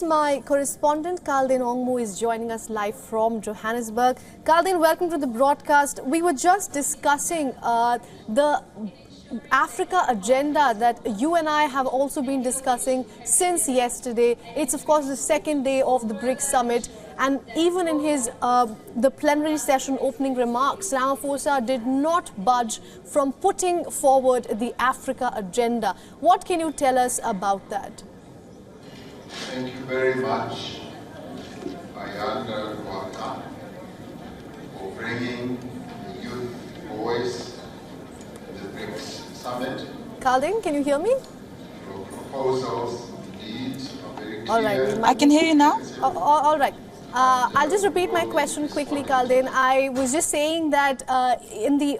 My correspondent Kaldin Ongmu is joining us live from Johannesburg. Kaldin, welcome to the broadcast. We were just discussing the Africa agenda that you and I have also been discussing since yesterday. It's of course the second day of the BRICS Summit, and even in his the plenary session opening remarks, Ramaphosa did not budge from putting forward the Africa agenda. What can you tell us about that? Thank you very much, WION The World, for bringing the youth voice to the BRICS Summit. Kaldin, can you hear me? Your proposals, indeed, are very clear. All right. I can hear you now. All right. I'll just repeat my question quickly, Kaldin. I was just saying that in the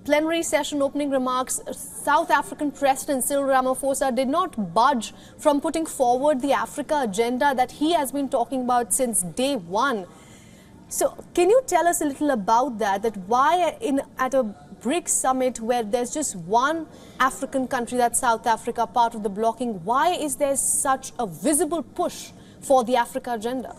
plenary session opening remarks, South African President Cyril Ramaphosa did not budge from putting forward the Africa agenda that he has been talking about since day one. So can you tell us a little about that, why at a BRICS summit where there's just one African country, that's South Africa, part of the blocking, why is there such a visible push for the Africa agenda?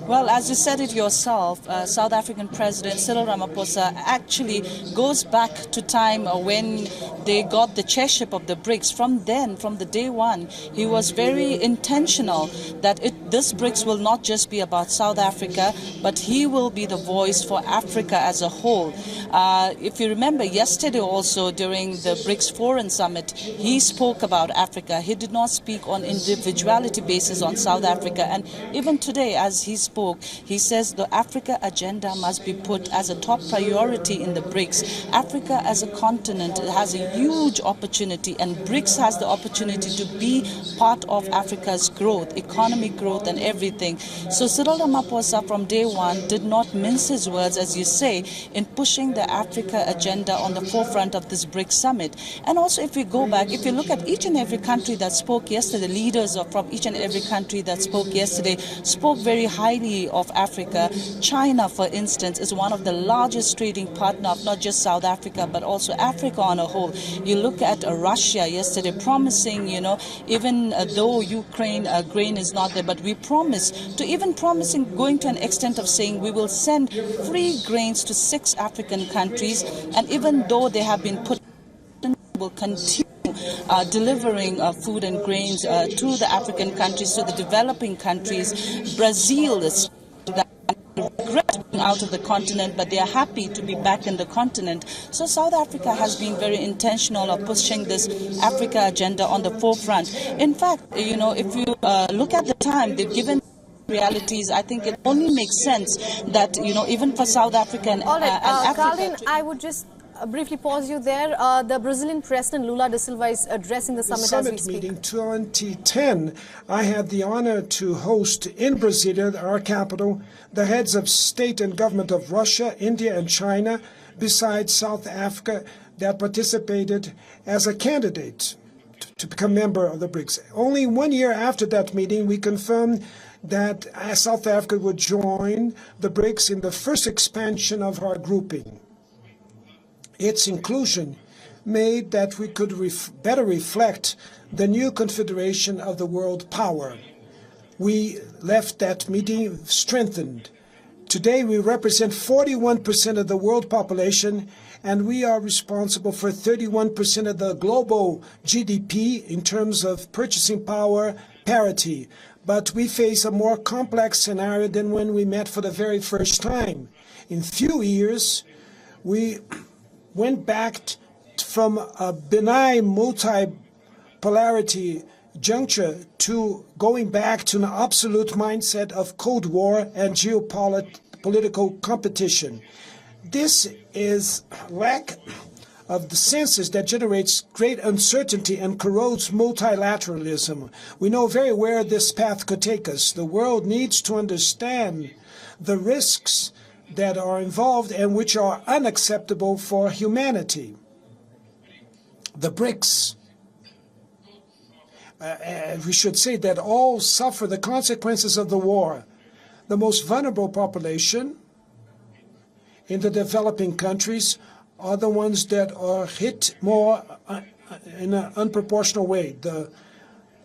Well, as you said it yourself, South African President Cyril Ramaphosa actually goes back to time when they got the chairship of the BRICS. From then, from the day one, he was very intentional that this BRICS will not just be about South Africa, but he will be the voice for Africa as a whole. If you remember, yesterday also during the BRICS Foreign Summit, he spoke about Africa. He did not speak on individuality basis on South Africa. And even today, as he spoke, he says the Africa agenda must be put as a top priority in the BRICS. Africa as a continent has a huge opportunity, and BRICS has the opportunity to be part of Africa's growth, economic growth and everything. So Cyril Ramaphosa from day one did not mince his words, as you say, in pushing the Africa agenda on the forefront of this BRICS summit. And also if we go back, if you look at each and every country that spoke yesterday, the leaders from each and every country that spoke yesterday spoke very highly of Africa. China, for instance, is one of the largest trading partner of not just South Africa, but also Africa on a whole. You look at Russia yesterday promising, even though Ukraine grain is not there, but we promising going to an extent of saying we will send free grains to 6 African countries, and even though they have been put in, will continue delivering food and grains to the African countries, to the developing countries. Brazil is regretting out of the continent, but they are happy to be back in the continent. So South Africa has been very intentional of pushing this Africa agenda on the forefront. In fact, if you look at the time they've given realities, I think it only makes sense that, even for South Africa and Africa. Kaldin, I would just briefly pause you there. The Brazilian President Lula Da Silva is addressing the summit as we speak. Meeting 2010, I had the honor to host in Brasilia, our capital, the heads of state and government of Russia, India, and China, besides South Africa, that participated as a candidate to become member of the BRICS. Only 1 year after that meeting, we confirmed that South Africa would join the BRICS in the first expansion of our grouping. Its inclusion made that we could better reflect the new confederation of the world power. We left that meeting strengthened. Today we represent 41% of the world population, and we are responsible for 31% of the global GDP in terms of purchasing power parity. But we face a more complex scenario than when we met for the very first time. In few years, we went back from a benign multipolarity juncture to going back to an absolute mindset of Cold War and geopolitical competition. This is lack of the senses that generates great uncertainty and corrodes multilateralism. We know very where this path could take us. The world needs to understand the risks that are involved and which are unacceptable for humanity. The BRICS, we should say that all suffer the consequences of the war. The most vulnerable population in the developing countries are the ones that are hit more in an unproportional way. The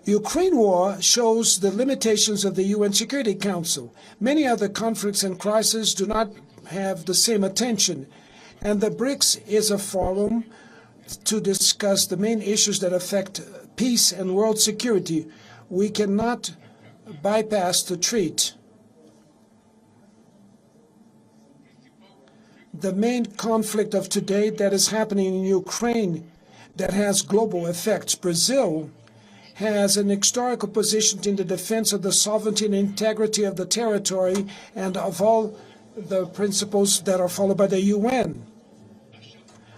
Ukraine war shows the limitations of the UN Security Council. Many other conflicts and crises do not have the same attention, and the BRICS is a forum to discuss the main issues that affect peace and world security. We cannot bypass the treat. The main conflict of today that is happening in Ukraine that has global effects. Brazil has an historical position in the defense of the sovereignty and integrity of the territory and of all the principles that are followed by the UN.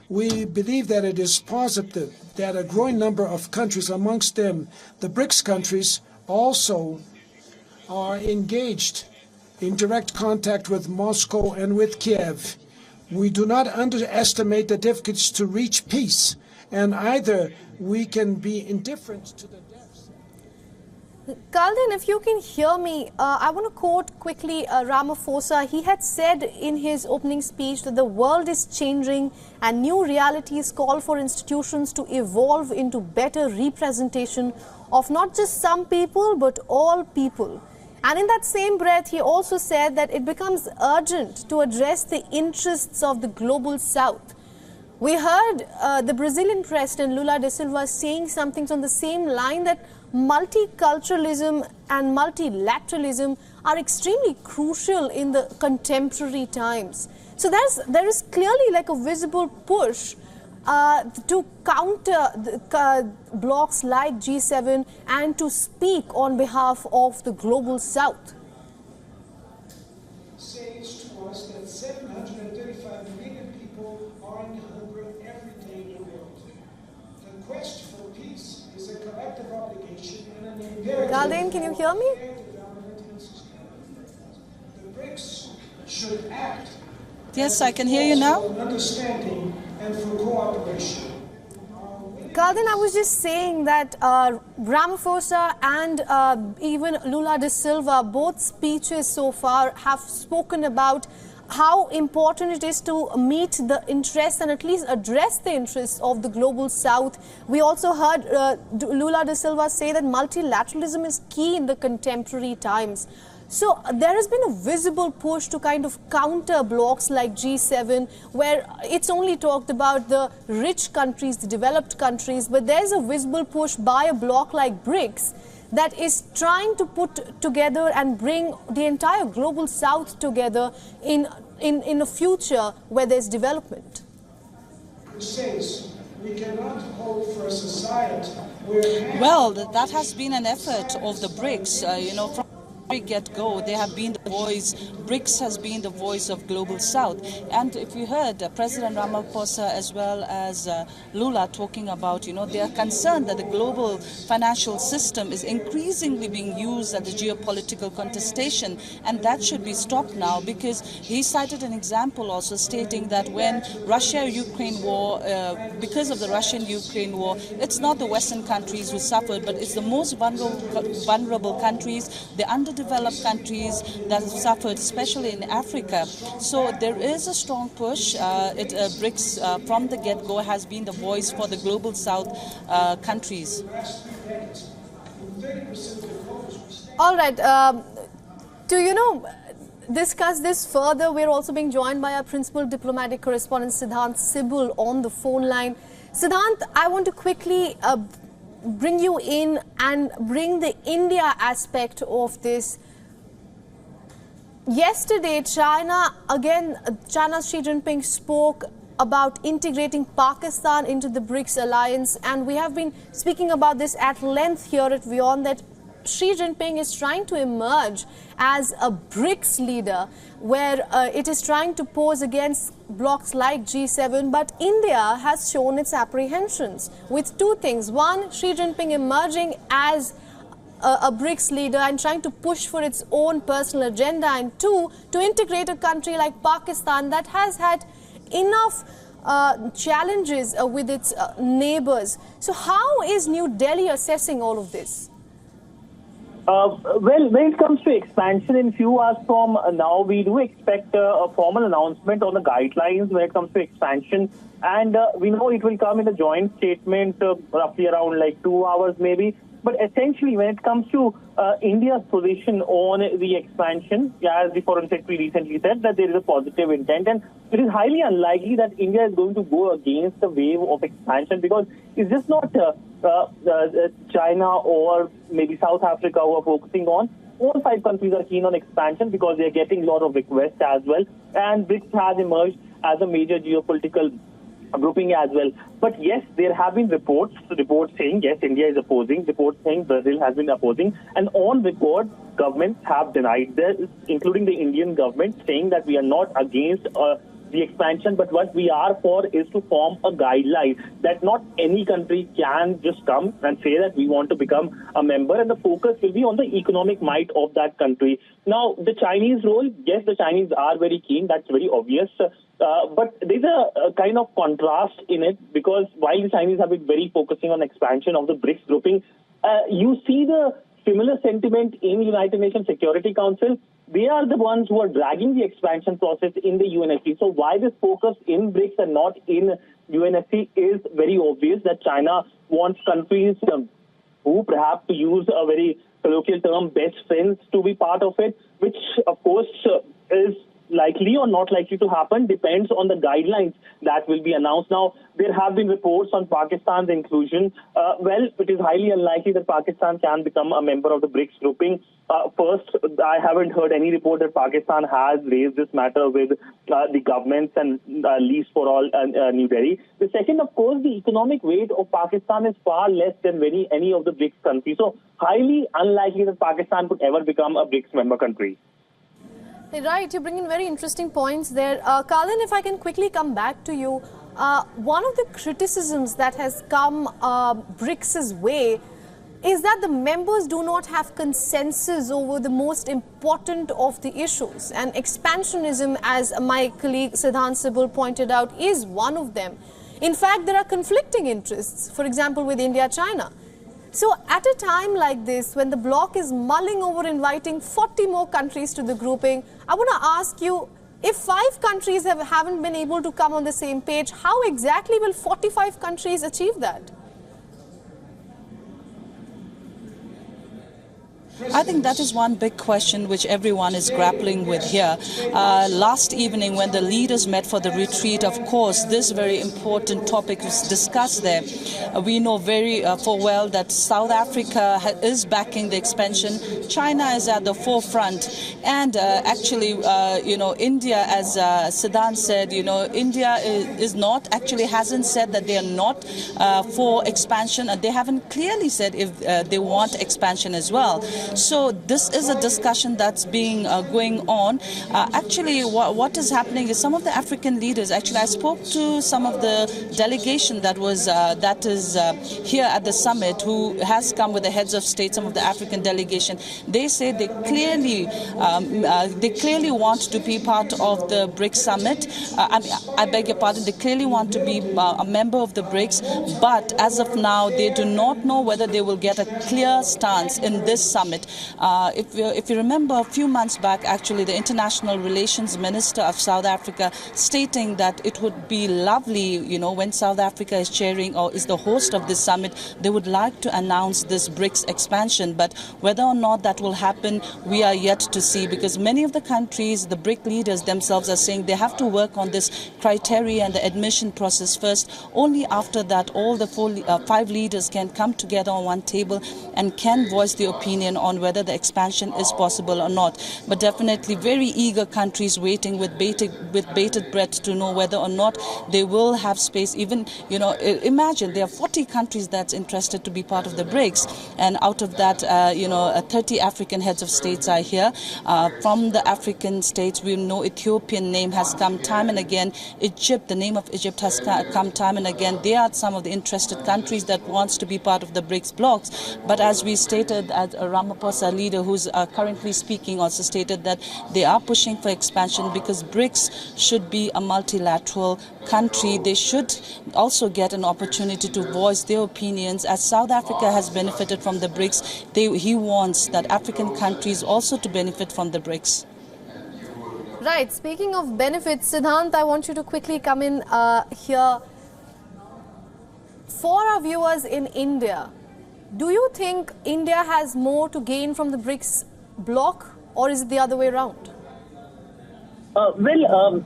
We believe that it is positive that a growing number of countries, amongst them the BRICS countries, also are engaged in direct contact with Moscow and with Kiev. We do not underestimate the difficulties to reach peace, and either we can be indifferent to the depths. Kalden, if you can hear me, I want to quote quickly Ramaphosa. He had said in his opening speech that the world is changing and new realities call for institutions to evolve into better representation of not just some people but all people. And in that same breath, he also said that it becomes urgent to address the interests of the global South. We heard the Brazilian President Lula Da Silva saying something on the same line, that multiculturalism and multilateralism are extremely crucial in the contemporary times. So there is clearly like a visible push to counter the, blocs like G7 and to speak on behalf of the global South. Says to us that 735 million people are in hunger every day in the world. The quest for peace is a collective obligation and an imperative. Kalden, can you hear me? The BRICS should act. Yes, I can hear you now. Understanding and for cooperation. Kalden, I was just saying that Ramaphosa and even Lula Da Silva, both speeches so far have spoken about how important it is to meet the interests and at least address the interests of the global South. We also heard Lula Da Silva say that multilateralism is key in the contemporary times. So there has been a visible push to kind of counter blocs like G7, where it's only talked about the rich countries, the developed countries, but there's a visible push by a bloc like BRICS that is trying to put together and bring the entire global South together in a future where there's development. Which says we cannot hope for a society where... Well, that has been an effort of the BRICS, from get-go, they have been the voice, BRICS has been the voice of Global South. And if you heard President Ramaphosa as well as Lula talking about, they are concerned that the global financial system is increasingly being used as a geopolitical contestation, and that should be stopped now, because he cited an example also stating that when Russia-Ukraine war, because of the Russian-Ukraine war, it's not the Western countries who suffered, but it's the most vulnerable countries, the underdeveloped countries that have suffered, especially in Africa. So there is a strong push. BRICS from the get-go has been the voice for the global South countries. All right. To discuss this further, we're also being joined by our principal diplomatic correspondent Siddhant Sibul on the phone line. Siddhant, I want to quickly bring you in and bring the India aspect of this. Yesterday, China's Xi Jinping spoke about integrating Pakistan into the BRICS alliance, and we have been speaking about this at length here at WION, that Xi Jinping is trying to emerge as a BRICS leader, where it is trying to pose against blocs like G7, but India has shown its apprehensions with two things. One, Xi Jinping emerging as a BRICS leader and trying to push for its own personal agenda, and two, to integrate a country like Pakistan that has had enough challenges with its neighbors. So how is New Delhi assessing all of this? Well, when it comes to expansion, in few hours from now, we do expect a formal announcement on the guidelines when it comes to expansion. And we know it will come in a joint statement roughly around like 2 hours maybe. But essentially, when it comes to India's position on the expansion, as the Foreign Secretary recently said, that there is a positive intent. And it is highly unlikely that India is going to go against the wave of expansion, because it's just not China or maybe South Africa who are focusing on. All 5 countries are keen on expansion because they are getting a lot of requests as well. And BRICS has emerged as a major geopolitical grouping as well. But yes, there have been reports saying, yes, India is opposing, reports saying Brazil has been opposing. And on record, governments have denied this, including the Indian government, saying that we are not against the expansion, but what we are for is to form a guideline that not any country can just come and say that we want to become a member, and the focus will be on the economic might of that country. Now, the Chinese role, yes, the Chinese are very keen, that's very obvious, but there's a kind of contrast in it, because while the Chinese have been very focusing on expansion of the BRICS grouping, you see the similar sentiment in United Nations Security Council. They are the ones who are dragging the expansion process in the UNSC. So why this focus in BRICS and not in UNSC is very obvious, that China wants countries who, perhaps to use a very colloquial term, best friends, to be part of it, which of course is likely or not likely to happen, depends on the guidelines that will be announced. Now, there have been reports on Pakistan's inclusion. Well, it is highly unlikely that Pakistan can become a member of the BRICS grouping. First, I haven't heard any report that Pakistan has raised this matter with the governments and least for all New Delhi. The second, of course, the economic weight of Pakistan is far less than any of the BRICS countries. So, highly unlikely that Pakistan could ever become a BRICS member country. Right, you bring in very interesting points there. Karlin, if I can quickly come back to you, one of the criticisms that has come BRICS' way is that the members do not have consensus over the most important of the issues. And expansionism, as my colleague Siddhant Sibal pointed out, is one of them. In fact, there are conflicting interests, for example, with India-China. So at a time like this, when the bloc is mulling over inviting 40 more countries to the grouping, I want to ask you, if 5 countries haven't been able to come on the same page, how exactly will 45 countries achieve that? I think that is one big question which everyone is grappling with here. Last evening, when the leaders met for the retreat, of course, this very important topic was discussed there. We know very full well that South Africa is backing the expansion. China is at the forefront. And actually, India, as Siddhant said, India is not, actually hasn't said that they are not for expansion. And they haven't clearly said if they want expansion as well. So this is a discussion that's being going on. Actually, what is happening is some of the African leaders, actually I spoke to some of the delegation that is here at the summit, who has come with the heads of state, some of the African delegation. They say they clearly want to be part of the BRICS summit. I beg your pardon, they clearly want to be a member of the BRICS, but as of now, they do not know whether they will get a clear stance in this summit. If you remember, a few months back, actually, the International Relations Minister of South Africa stating that it would be lovely, when South Africa is chairing or is the host of this summit, they would like to announce this BRICS expansion. But whether or not that will happen, we are yet to see, because many of the countries, the BRIC leaders themselves are saying they have to work on this criteria and the admission process first. Only after that, all the 5 leaders can come together on one table and can voice the opinion on whether the expansion is possible or not. But definitely very eager countries waiting with bated breath to know whether or not they will have space. Even, imagine there are 40 countries that's interested to be part of the BRICS, and out of that, 30 African heads of states are here. From the African states, we know Ethiopian name has come time and again. Egypt, the name of Egypt has come time and again. They are some of the interested countries that wants to be part of the BRICS blocs. But as we stated at Ramaphosa, leader who's currently speaking, also stated that they are pushing for expansion because BRICS should be a multilateral country. They should also get an opportunity to voice their opinions. As South Africa has benefited from the BRICS, he wants that African countries also to benefit from the BRICS. Right. Speaking of benefits, Siddhant, I want you to quickly come in here. For our viewers in India, do you think India has more to gain from the BRICS bloc, or is it the other way around?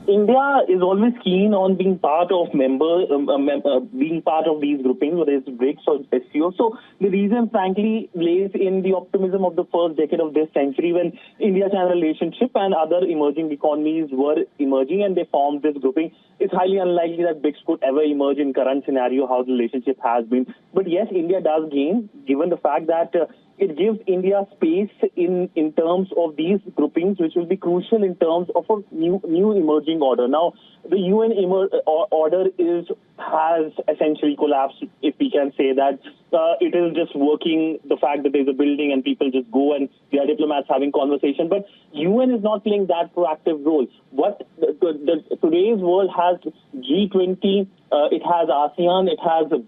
India is always keen on being part of being part of these groupings, whether it's BRICS or SCO. So the reason, frankly, lays in the optimism of the first decade of this century, when India-China relationship and other emerging economies were emerging and they formed this grouping. It's highly unlikely that BRICS could ever emerge in current scenario how the relationship has been. But yes, India does gain, given the fact that it gives India space in terms of these groupings, which will be crucial in terms of a new emerging order. Now, the UN order has essentially collapsed, if we can say that. It is just working, the fact that there's a building and people just go and there are diplomats having conversation. But UN is not playing that proactive role. What today's world has G20, it has ASEAN, it has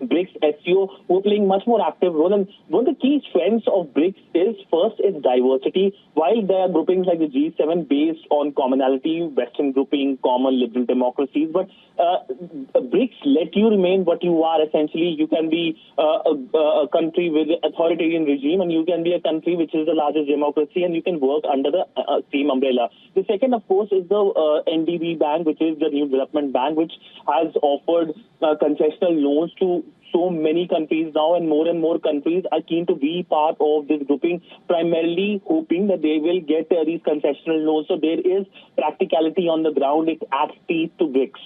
BRICS, SCO, who are playing much more active role. And one of the key strengths of BRICS is, first, its diversity. While there are groupings like the G7 based on commonality, Western grouping, common liberal democracies, but BRICS let you remain what you are, essentially. You can be a country with an authoritarian regime, and you can be a country which is the largest democracy, and you can work under the same umbrella. The second, of course, is the NDB Bank, which is the New Development Bank, which has offered concessional loans to so many countries now, and more countries are keen to be part of this grouping, primarily hoping that they will get these concessional loans. So there is practicality on the ground. It adds teeth to BRICS.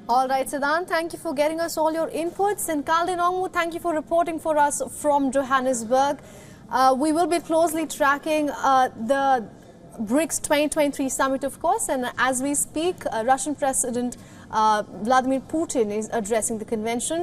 All right, Siddhant, thank you for getting us all your inputs. And Kalden Ongmu, thank you for reporting for us from Johannesburg. We will be closely tracking the BRICS 2023 summit, of course, and as we speak, Russian President Vladimir Putin is addressing the convention.